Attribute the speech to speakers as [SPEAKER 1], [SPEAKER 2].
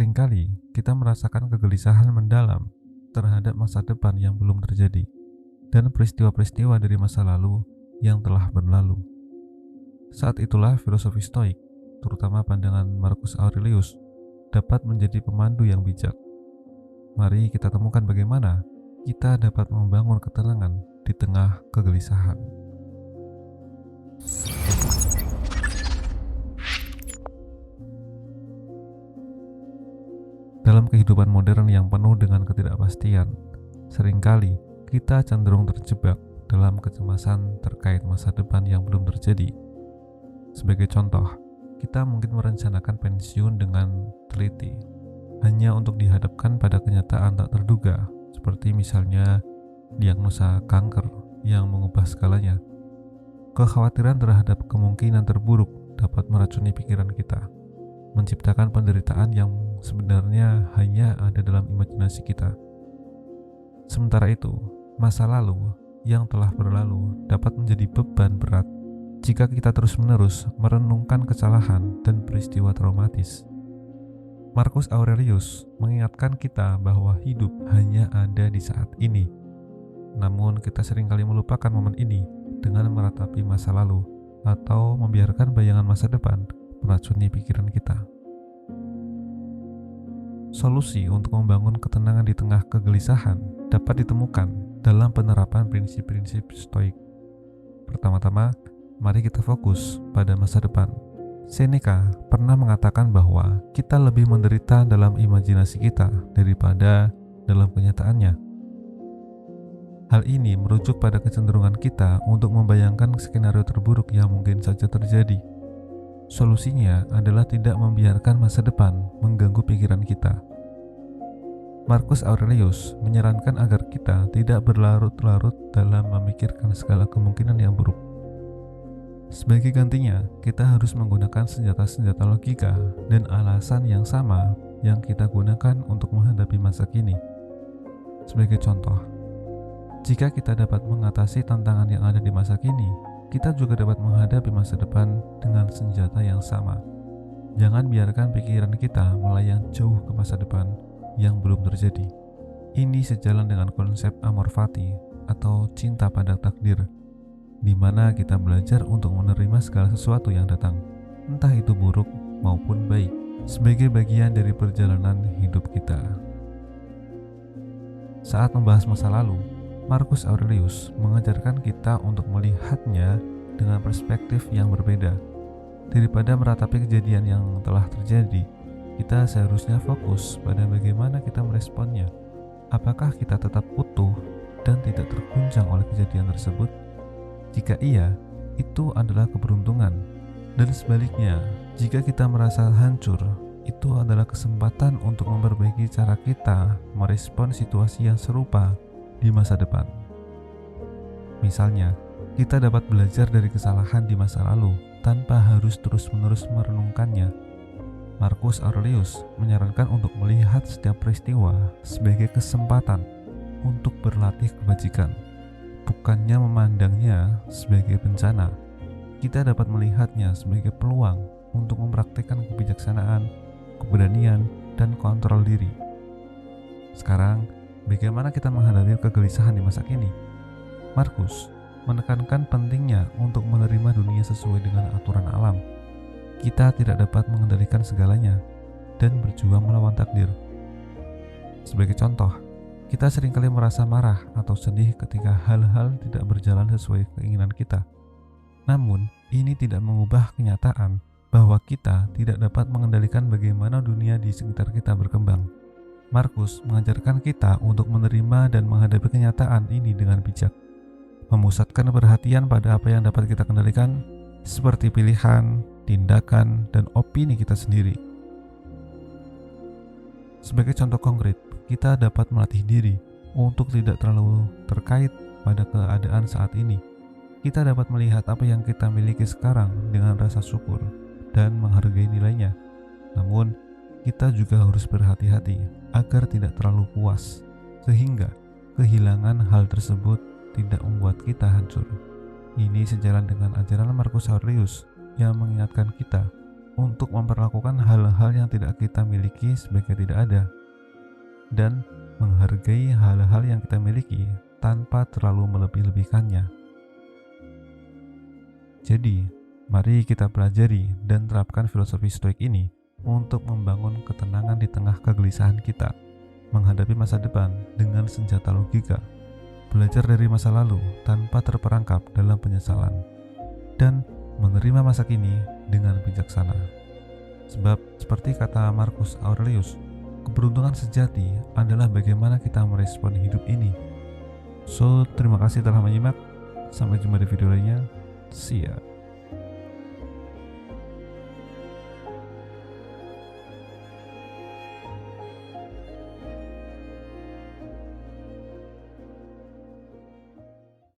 [SPEAKER 1] Seringkali kita merasakan kegelisahan mendalam terhadap masa depan yang belum terjadi dan peristiwa-peristiwa dari masa lalu yang telah berlalu. Saat itulah filosofi Stoik, terutama pandangan Marcus Aurelius, dapat menjadi pemandu yang bijak. Mari kita temukan bagaimana kita dapat membangun ketenangan di tengah kegelisahan. Dalam kehidupan modern yang penuh dengan ketidakpastian, seringkali kita cenderung terjebak dalam kecemasan terkait masa depan yang belum terjadi. Sebagai contoh, kita mungkin merencanakan pensiun dengan teliti, hanya untuk dihadapkan pada kenyataan tak terduga, seperti misalnya diagnosa kanker yang mengubah segalanya. Kekhawatiran terhadap kemungkinan terburuk dapat meracuni pikiran kita, menciptakan penderitaan yang sebenarnya hanya ada dalam imajinasi kita. Sementara itu, masa lalu yang telah berlalu dapat menjadi beban berat jika kita terus-menerus merenungkan kesalahan dan peristiwa traumatis. Marcus Aurelius mengingatkan kita bahwa hidup hanya ada di saat ini. Namun kita seringkali melupakan momen ini dengan meratapi masa lalu atau membiarkan bayangan masa depan meracuni pikiran kita. Solusi untuk membangun ketenangan di tengah kegelisahan dapat ditemukan dalam penerapan prinsip-prinsip Stoik. Pertama-tama, mari kita fokus pada masa depan. Seneca pernah mengatakan bahwa kita lebih menderita dalam imajinasi kita daripada dalam kenyataannya. Hal ini merujuk pada kecenderungan kita untuk membayangkan skenario terburuk yang mungkin saja terjadi. Solusinya adalah tidak membiarkan masa depan mengganggu pikiran kita. Marcus Aurelius menyarankan agar kita tidak berlarut-larut dalam memikirkan segala kemungkinan yang buruk. Sebagai gantinya, kita harus menggunakan senjata-senjata logika dan alasan yang sama yang kita gunakan untuk menghadapi masa kini. Sebagai contoh, jika kita dapat mengatasi tantangan yang ada di masa kini, kita juga dapat menghadapi masa depan dengan senjata yang sama. Jangan biarkan pikiran kita melayang jauh ke masa depan yang belum terjadi. Ini sejalan dengan konsep amor fati atau cinta pada takdir, di mana kita belajar untuk menerima segala sesuatu yang datang, entah itu buruk maupun baik, sebagai bagian dari perjalanan hidup kita. Saat membahas masa lalu, Marcus Aurelius mengajarkan kita untuk melihatnya dengan perspektif yang berbeda. Daripada meratapi kejadian yang telah terjadi, kita seharusnya fokus pada bagaimana kita meresponnya. Apakah kita tetap utuh dan tidak terguncang oleh kejadian tersebut? Jika iya, itu adalah keberuntungan. Dan sebaliknya, jika kita merasa hancur, itu adalah kesempatan untuk memperbaiki cara kita merespon situasi yang serupa di masa depan. Misalnya, kita dapat belajar dari kesalahan di masa lalu tanpa harus terus-menerus merenungkannya. Marcus Aurelius menyarankan untuk melihat setiap peristiwa sebagai kesempatan untuk berlatih kebajikan, bukannya memandangnya sebagai bencana. Kita dapat melihatnya sebagai peluang untuk mempraktikkan kebijaksanaan, keberanian, dan kontrol diri. Sekarang, bagaimana kita menghadapi kegelisahan di masa kini? Marcus menekankan pentingnya untuk menerima dunia sesuai dengan aturan alam. Kita tidak dapat mengendalikan segalanya dan berjuang melawan takdir. Sebagai contoh, kita seringkali merasa marah atau sedih ketika hal-hal tidak berjalan sesuai keinginan kita. Namun, ini tidak mengubah kenyataan bahwa kita tidak dapat mengendalikan bagaimana dunia di sekitar kita berkembang. Marcus mengajarkan kita untuk menerima dan menghadapi kenyataan ini dengan bijak, memusatkan perhatian pada apa yang dapat kita kendalikan, seperti pilihan, tindakan, dan opini kita sendiri. Sebagai contoh konkret, kita dapat melatih diri untuk tidak terlalu terkait pada keadaan saat ini. Kita dapat melihat apa yang kita miliki sekarang dengan rasa syukur dan menghargai nilainya. Namun, kita juga harus berhati-hati agar tidak terlalu puas, sehingga kehilangan hal tersebut tidak membuat kita hancur. Ini sejalan dengan ajaran Marcus Aurelius yang mengingatkan kita untuk memperlakukan hal-hal yang tidak kita miliki sebagai tidak ada, dan menghargai hal-hal yang kita miliki tanpa terlalu melebih-lebihkannya. Jadi, mari kita pelajari dan terapkan filosofi stoik ini untuk membangun ketenangan di tengah kegelisahan kita, menghadapi masa depan dengan senjata logika, belajar dari masa lalu tanpa terperangkap dalam penyesalan, dan menerima masa kini dengan bijaksana. Sebab, seperti kata Marcus Aurelius, keberuntungan sejati adalah bagaimana kita merespon hidup ini. So, terima kasih telah menyimak. Sampai jumpa di video lainnya. See ya.